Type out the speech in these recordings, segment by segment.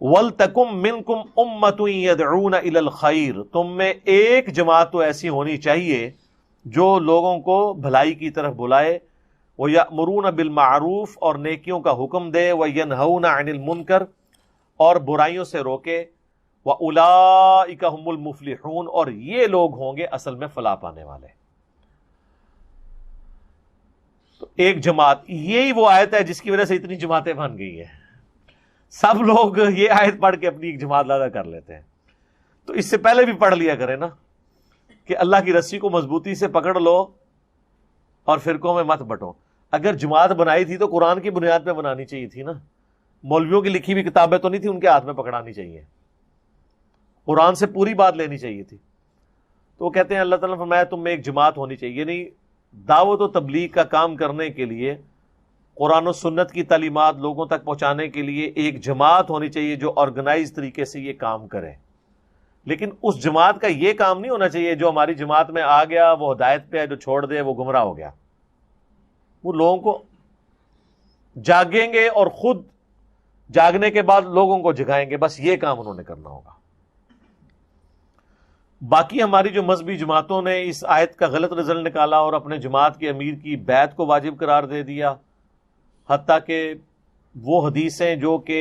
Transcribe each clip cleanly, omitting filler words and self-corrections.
وَلْتَكُمْ مِنْكُمْ أُمَّةٌ يَدْعُونَ إِلَى الْخَيْرِ، تم میں ایک جماعت تو ایسی ہونی چاہیے جو لوگوں کو بھلائی کی طرف بلائے، وَيَأْمُرُونَ بِالْمَعْرُوفِ، اور نیکیوں کا حکم دے، وَيَنْهَوْنَ عَنِ الْمُنْكَرِ، اور برائیوں سے روکے، وَأُولَئِكَ هُمُ الْمُفْلِحُونَ، اور یہ لوگ ہوں گے اصل میں فلاح پانے والے۔ تو ایک جماعت، یہی وہ آیت ہے جس کی وجہ سے اتنی جماعتیں بن گئی ہیں۔ سب لوگ یہ آیت پڑھ کے اپنی ایک جماعت لادا کر لیتے ہیں، تو اس سے پہلے بھی پڑھ لیا کرے نا کہ اللہ کی رسی کو مضبوطی سے پکڑ لو اور فرقوں میں مت بٹو۔ اگر جماعت بنائی تھی تو قرآن کی بنیاد پہ بنانی چاہیے تھی نا، مولویوں کی لکھی ہوئی کتابیں تو نہیں تھی ان کے ہاتھ میں پکڑانی چاہیے، قرآن سے پوری بات لینی چاہیے تھی۔ تو وہ کہتے ہیں اللہ تعالیٰ نے فرمایا تم میں ایک جماعت ہونی چاہیے، یعنی دعوت و تبلیغ کا کام کرنے کے لیے، قرآن و سنت کی تعلیمات لوگوں تک پہنچانے کے لیے ایک جماعت ہونی چاہیے جو آرگنائز طریقے سے یہ کام کرے۔ لیکن اس جماعت کا یہ کام نہیں ہونا چاہیے جو ہماری جماعت میں آ گیا وہ ہدایت پہ ہے، جو چھوڑ دے وہ گمراہ ہو گیا۔ وہ لوگوں کو جاگیں گے اور خود جاگنے کے بعد لوگوں کو جگائیں گے، بس یہ کام انہوں نے کرنا ہوگا۔ باقی ہماری جو مذہبی جماعتوں نے اس آیت کا غلط رزلٹ نکالا اور اپنے جماعت کے امیر کی بیعت کو واجب قرار دے دیا، حتیٰ کہ وہ حدیثیں جو کہ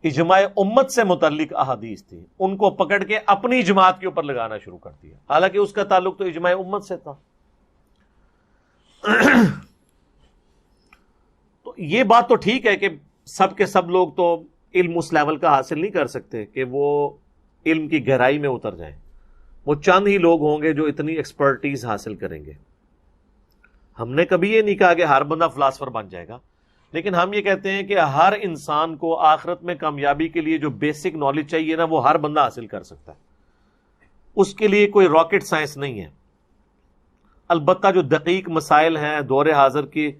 اجماع امت سے متعلق احادیث تھی ان کو پکڑ کے اپنی جماعت کے اوپر لگانا شروع کر دیا، حالانکہ اس کا تعلق تو اجماع امت سے تھا۔ تو یہ بات تو ٹھیک ہے کہ سب کے سب لوگ تو علم اس لیول کا حاصل نہیں کر سکتے کہ وہ علم کی گہرائی میں اتر جائیں، وہ چند ہی لوگ ہوں گے جو اتنی ایکسپرٹیز حاصل کریں گے۔ ہم نے کبھی یہ نہیں کہا کہ ہر بندہ فلاسفر بن جائے گا، لیکن ہم یہ کہتے ہیں کہ ہر انسان کو آخرت میں کامیابی کے لیے جو بیسک نالج چاہیے نا وہ ہر بندہ حاصل کر سکتا ہے، اس کے لیے کوئی راکٹ سائنس نہیں ہے۔ البتہ جو دقیق مسائل ہیں، دور حاضر کے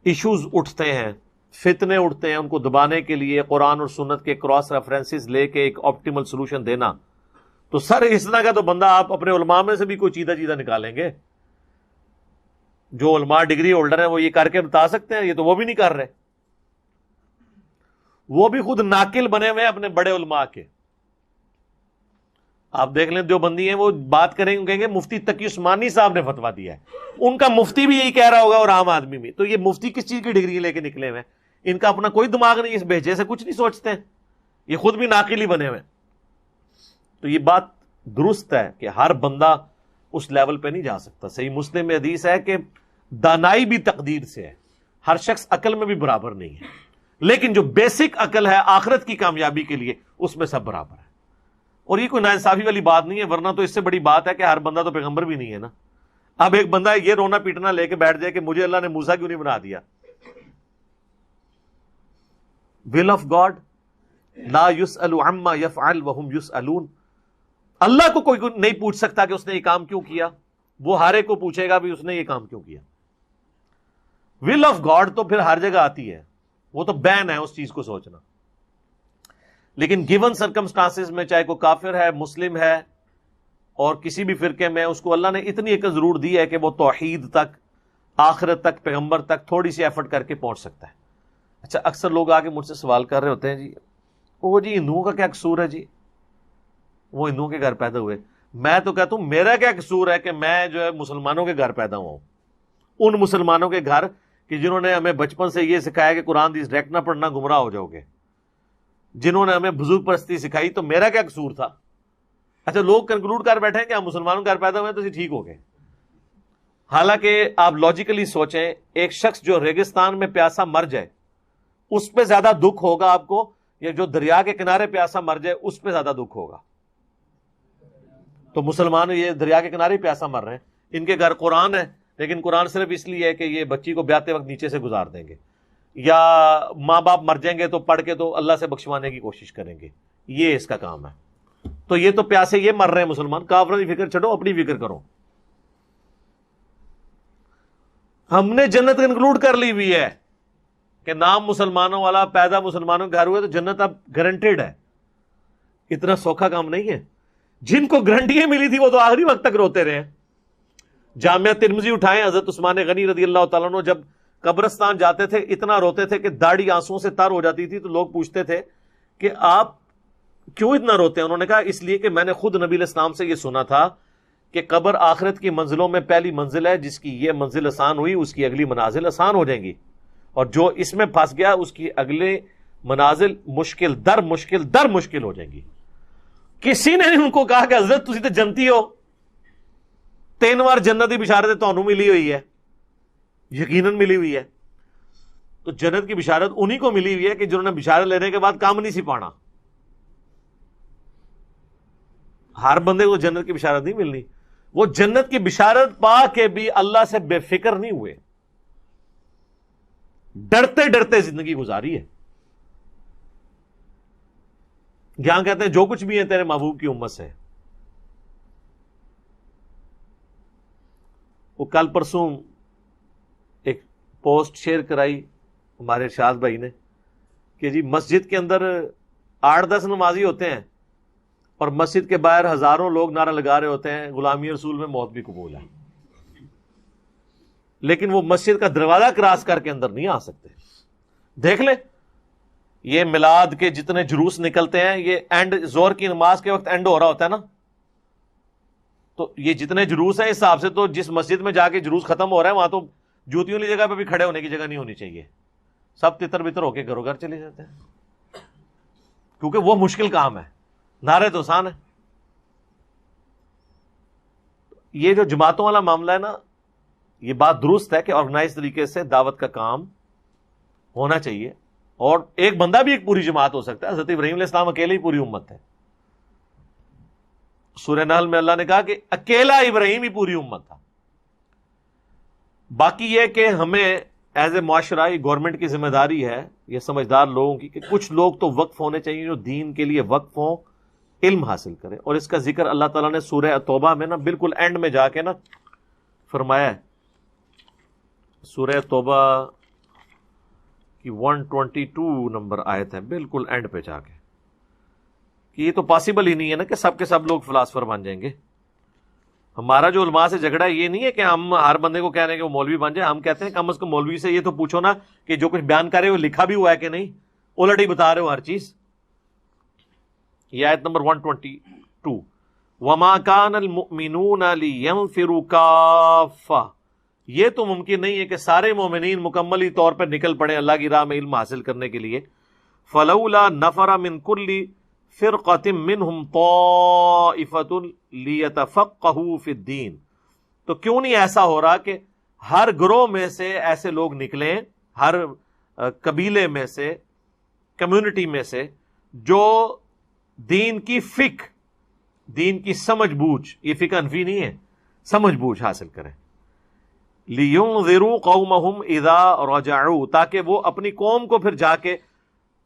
ایشوز اٹھتے ہیں، فتنے اٹھتے ہیں، ان کو دبانے کے لیے قرآن اور سنت کے کراس ریفرنسز لے کے ایک آپٹیمل سولوشن دینا، تو سر اس طرح کا تو بندہ آپ اپنے علماء میں سے بھی کوئی چیدہ نکالیں گے۔ جو علماء ڈگری ہولڈر ہیں وہ یہ کر کے بتا سکتے ہیں، یہ تو وہ بھی نہیں کر رہے، وہ بھی خود ناقل بنے ہوئے اپنے بڑے علماء کے۔ آپ دیکھ لیں جو بندی ہیں وہ بات کریں گے، کہیں گے مفتی تقی عثمانی صاحب نے فتویٰ دیا ہے، ان کا مفتی بھی یہی کہہ رہا ہوگا اور عام آدمی بھی۔ تو یہ مفتی کس چیز کی ڈگری لے کے نکلے ہوئے ہیں؟ ان کا اپنا کوئی دماغ نہیں، اس بھیجے سے کچھ نہیں سوچتے ہیں، یہ خود بھی ناقل ہی بنے ہوئے۔ تو یہ بات درست ہے کہ ہر بندہ اس لیول پہ نہیں جا سکتا۔ صحیح مسلم میں حدیث ہے کہ دانائی بھی تقدیر سے ہے، ہر شخص عقل میں بھی برابر نہیں ہے، لیکن جو بیسک عقل ہے آخرت کی کامیابی کے لیے اس میں سب برابر ہے۔ اور یہ کوئی ناانصافی والی بات نہیں ہے، ورنہ تو اس سے بڑی بات ہے کہ ہر بندہ تو پیغمبر بھی نہیں ہے نا۔ اب ایک بندہ یہ رونا پیٹنا لے کے بیٹھ جائے کہ مجھے اللہ نے موسیٰ کیوں نہیں بنا دیا۔ will of God لا يسأل عما يفعل وهم يسألون، اللہ کو کوئی نہیں پوچھ سکتا کہ اس نے یہ کام کیوں کیا، وہ ہر ایک کو پوچھے گا بھی اس نے یہ کام کیوں کیا۔ will of God تو پھر ہر جگہ آتی ہے، وہ تو بین ہے اس چیز کو سوچنا۔ لیکن گیون سرکمسٹانسز میں چاہے کوئی کافر ہے، مسلم ہے اور کسی بھی فرقے میں، اس کو اللہ نے اتنی عقل ضرور دی ہے کہ وہ توحید تک، آخرت تک، پیغمبر تک تھوڑی سی ایفرٹ کر کے پہنچ سکتا ہے۔ اچھا اکثر لوگ آگے مجھ سے سوال کر رہے ہوتے ہیں، جی وہ جی ہندوؤں کا کیا قصور ہے، جی وہ ہندوؤں کے گھر پیدا ہوئے۔ میں تو کہتا ہوں میرا کیا قصور ہے کہ میں جو ہے مسلمانوں کے گھر پیدا ہوا ہوں، ان مسلمانوں کے گھر کہ جنہوں نے ہمیں بچپن سے یہ سکھایا کہ قرآن حدیث ڈائریکٹ نہ پڑھنا گمراہ ہو جاؤ گے، جنہوں نے ہمیں بزرگ پرستی سکھائی، تو میرا کیا قصور تھا؟ اچھا لوگ کنکلوڈ کر بیٹھے ہیں کہ ہم مسلمانوں کے گھر پیدا ہوئے تو ٹھیک ہو گئے۔ حالانکہ آپ لاجیکلی سوچیں، ایک شخص جو ریگستان میں پیاسا مر جائے اس پہ زیادہ دکھ ہوگا آپ کو، یا جو دریا کے کنارے پیاسا مر جائے اس پہ زیادہ دکھ ہوگا؟ تو مسلمان یہ دریا کے کنارے پیاسا مر رہے ہیں، ان کے گھر قرآن ہے، لیکن قرآن صرف اس لیے ہے کہ یہ بچی کو بیاتے وقت نیچے سے گزار دیں گے، یا ماں باپ مر جائیں گے تو پڑھ کے تو اللہ سے بخشوانے کی کوشش کریں گے، یہ اس کا کام ہے۔ تو یہ تو پیاسے یہ مر رہے ہیں مسلمان، کافروں کی فکر چھوڑو، اپنی فکر کرو۔ ہم نے جنت انکلوڈ کر لی ہوئی ہے کہ نام مسلمانوں والا، پیدا مسلمانوں کے گھر ہوئے تو جنت اب گارنٹیڈ ہے۔ اتنا سوکھا کام نہیں ہے۔ جن کو گارنٹیاں ملی تھی وہ تو آخری وقت تک روتے رہے۔ جامعہ ترمذی اٹھائیں، حضرت عثمان غنی رضی اللہ تعالیٰ عنہ جب قبرستان جاتے تھے اتنا روتے تھے کہ داڑھی آنسوؤں سے تر ہو جاتی تھی، تو لوگ پوچھتے تھے کہ آپ کیوں اتنا روتے ہیں؟ انہوں نے کہا اس لیے کہ میں نے خود نبی علیہ السلام سے یہ سنا تھا کہ قبر آخرت کی منزلوں میں پہلی منزل ہے، جس کی یہ منزل آسان ہوئی اس کی اگلی منازل آسان ہو جائیں گی، اور جو اس میں پھنس گیا اس کی اگلے منازل مشکل در مشکل ہو جائیں گی۔ کسی نے ان کو کہا کہ حضرت تسی تے جنتی ہو، 3 بار جنت کی بشارت تانوں ملی ہوئی ہے، یقیناً ملی ہوئی ہے، تو جنت کی بشارت انہی کو ملی ہوئی ہے کہ جنہوں نے بشارت لینے کے بعد کام نہیں سی پانا۔ ہر بندے کو جنت کی بشارت نہیں ملنی۔ وہ جنت کی بشارت پا کے بھی اللہ سے بے فکر نہیں ہوئے، ڈرتے ڈرتے زندگی گزاری ہے۔ یہاں کہتے ہیں جو کچھ بھی ہے تیرے محبوب کی امت سے۔ وہ کل پرسوں ایک پوسٹ شیئر کرائی ہمارے ارشاد بھائی نے کہ جی مسجد کے اندر 8-10 نمازی ہوتے ہیں اور مسجد کے باہر ہزاروں لوگ نعرہ لگا رہے ہوتے ہیں غلامی رسول میں موت بھی قبول ہے، لیکن وہ مسجد کا دروازہ کراس کر کے اندر نہیں آ سکتے۔ دیکھ لیں یہ میلاد کے جتنے جلوس نکلتے ہیں، یہ اینڈ زور کی نماز کے وقت اینڈ ہو رہا ہوتا ہے نا، تو یہ جتنے جلوس ہیں اس حساب سے تو جس مسجد میں جا کے جلوس ختم ہو رہا ہے وہاں تو جوتیوں والی جگہ پہ بھی کھڑے ہونے کی جگہ نہیں ہونی چاہیے، سب تتر بتر ہو کے گھروں گھر چلے جاتے ہیں، کیونکہ وہ مشکل کام ہے، نعرے تو آسان ہے۔ یہ جو جماعتوں والا معاملہ ہے نا، یہ بات درست ہے کہ آرگنائز طریقے سے دعوت کا کام ہونا چاہیے، اور ایک بندہ بھی ایک پوری جماعت ہو سکتا ہے۔ حضرت ابراہیم علیہ السلام اکیلے ہی پوری امت ہے۔ سورہ نحل میں اللہ نے کہا کہ اکیلا ابراہیم ہی پوری امت تھا۔ باقی یہ کہ ہمیں ایز اے معاشرہ گورنمنٹ کی ذمہ داری ہے، یہ سمجھدار لوگوں کی، کہ کچھ لوگ تو وقف ہونے چاہیے جو دین کے لیے وقف ہوں، علم حاصل کریں، اور اس کا ذکر اللہ تعالیٰ نے سورہ توبہ میں نا بالکل اینڈ میں جا کے نا فرمایا ہے۔ سورہ توبہ کی 122 نمبر آیت ہے، بالکل اینڈ پہ جا کے، کہ یہ تو پاسبل ہی نہیں ہے نا کہ سب کے سب لوگ فلاسفر بن جائیں گے۔ ہمارا جو علماء سے جھگڑا یہ نہیں ہے کہ ہم ہر بندے کو کہہ رہے ہیں کہ وہ مولوی بن جائے، ہم کہتے ہیں کم از کم مولوی سے یہ تو پوچھو نا کہ جو کچھ بیان کرے وہ لکھا بھی ہوا ہے کہ نہیں، الٹ ہی بتا رہے ہو ہر چیز۔ یہ آیت نمبر 122، وَمَا كَانَ الْمُؤْمِنُونَ لِيَنْفِرُوا كَافَّةً، یہ تو ممکن نہیں ہے کہ سارے مومنین مکملی طور پر نکل پڑے اللہ کی راہ میں علم حاصل کرنے کے لیے۔ فَلَوْلَا نَفَرَ مِنْ كُلِّ فِرْقَةٍ مِّنْهُمْ طَائِفَةٌ لِيَتَفَقَّهُوا فِي الدِّينِ، تو کیوں نہیں ایسا ہو رہا کہ ہر گروہ میں سے ایسے لوگ نکلیں، ہر قبیلے میں سے، کمیونٹی میں سے، جو دین کی فقہ، دین کی سمجھ بوجھ، یہ فقہ انفی نہیں ہے، سمجھ بوجھ حاصل کریں۔ لِيُنذِرُوا قَوْمَهُمْ إِذَا رَجَعُوا، تاکہ وہ اپنی قوم کو پھر جا کے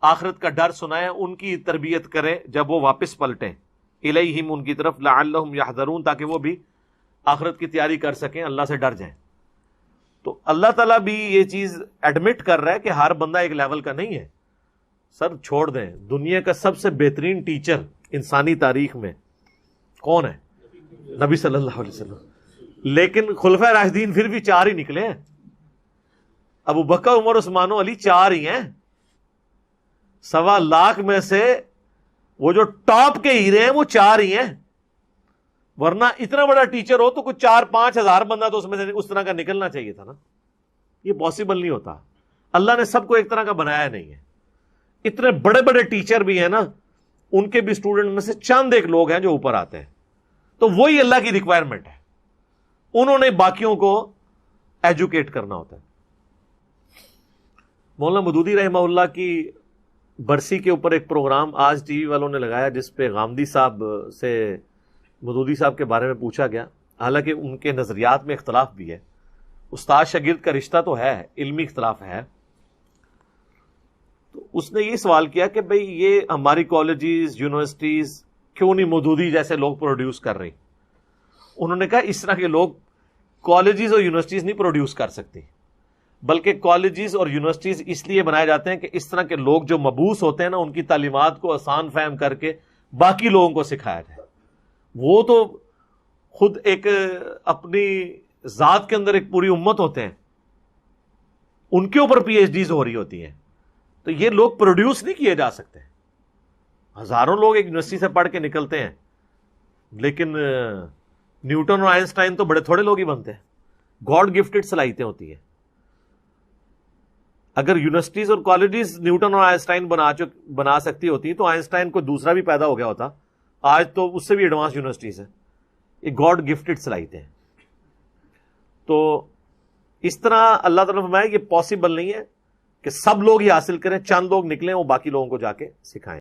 آخرت کا ڈر سنائیں، ان کی تربیت کریں جب وہ واپس پلٹیں، الیہم، ان کی طرف، لعلہم یحذرون، تاکہ وہ بھی آخرت کی تیاری کر سکیں، اللہ سے ڈر جائیں۔ تو اللہ تعالیٰ بھی یہ چیز ایڈمٹ کر رہا ہے کہ ہر بندہ ایک لیول کا نہیں ہے۔ سر چھوڑ دیں، دنیا کا سب سے بہترین ٹیچر انسانی تاریخ میں کون ہے؟ نبی صلی اللہ علیہ وسلم، لیکن خلفائے راشدین پھر بھی 4 ہی نکلے ہیں، ابو بکر، عمر، عثمان و علی 4 ہی ہیں۔ 1.25 لاکھ میں سے وہ جو ٹاپ کے ہیرے ہیں وہ 4 ہی ہیں، ورنہ اتنا بڑا ٹیچر ہو تو کچھ 4-5 ہزار بندہ تو اس میں سے اس طرح کا نکلنا چاہیے تھا نا۔ یہ پاسبل نہیں ہوتا، اللہ نے سب کو ایک طرح کا بنایا نہیں ہے۔ اتنے بڑے بڑے ٹیچر بھی ہیں نا، ان کے بھی اسٹوڈنٹ میں سے چند ایک لوگ ہیں جو اوپر آتے ہیں، تو وہی اللہ کی ریکوائرمنٹ ہے، انہوں نے باقیوں کو ایجوکیٹ کرنا ہوتا ہے۔ مولانا مودودی رحمہ اللہ کی برسی کے اوپر ایک پروگرام آج ٹی وی والوں نے لگایا، جس پہ غامدی صاحب سے مودودی صاحب کے بارے میں پوچھا گیا، حالانکہ ان کے نظریات میں اختلاف بھی ہے، استاد شاگرد کا رشتہ تو ہے، علمی اختلاف ہے، تو اس نے یہ سوال کیا کہ بھئی یہ ہماری کالجز، یونیورسٹیز کیوں نہیں مودودی جیسے لوگ پروڈیوس کر رہی؟ انہوں نے کہا اس طرح کے لوگ کالجز اور یونیورسٹیز نہیں پروڈیوس کر سکتی، بلکہ کالجز اور یونیورسٹیز اس لیے بنائے جاتے ہیں کہ اس طرح کے لوگ جو مبعوث ہوتے ہیں نا، ان کی تعلیمات کو آسان فہم کر کے باقی لوگوں کو سکھایا جائے۔ وہ تو خود ایک اپنی ذات کے اندر ایک پوری امت ہوتے ہیں، ان کے اوپر پی ایچ ڈیز ہو رہی ہوتی ہیں، تو یہ لوگ پروڈیوس نہیں کیے جا سکتے۔ ہزاروں لوگ ایک یونیورسٹی سے پڑھ کے نکلتے ہیں، لیکن نیوٹن اور آئنسٹائن تو بڑے تھوڑے لوگ ہی بنتے ہیں. گاڈ گفٹڈ صلاحیتیں ہوتی ہیں. اگر یونیورسٹیز اور کالجز نیوٹن اور آئنسٹائن بنا سکتی ہوتی تو آئنسٹائن کو دوسرا بھی پیدا ہو گیا ہوتا. آج تو اس سے بھی ایڈوانس یونیورسٹیز ہیں. یہ گاڈ گفٹڈ صلاحیتیں ہیں. تو اس طرح اللہ تعالیٰ نے فرمایا یہ پاسبل نہیں ہے کہ سب لوگ یہ حاصل کریں، چند لوگ نکلیں وہ باقی لوگوں کو جا کے سکھائیں.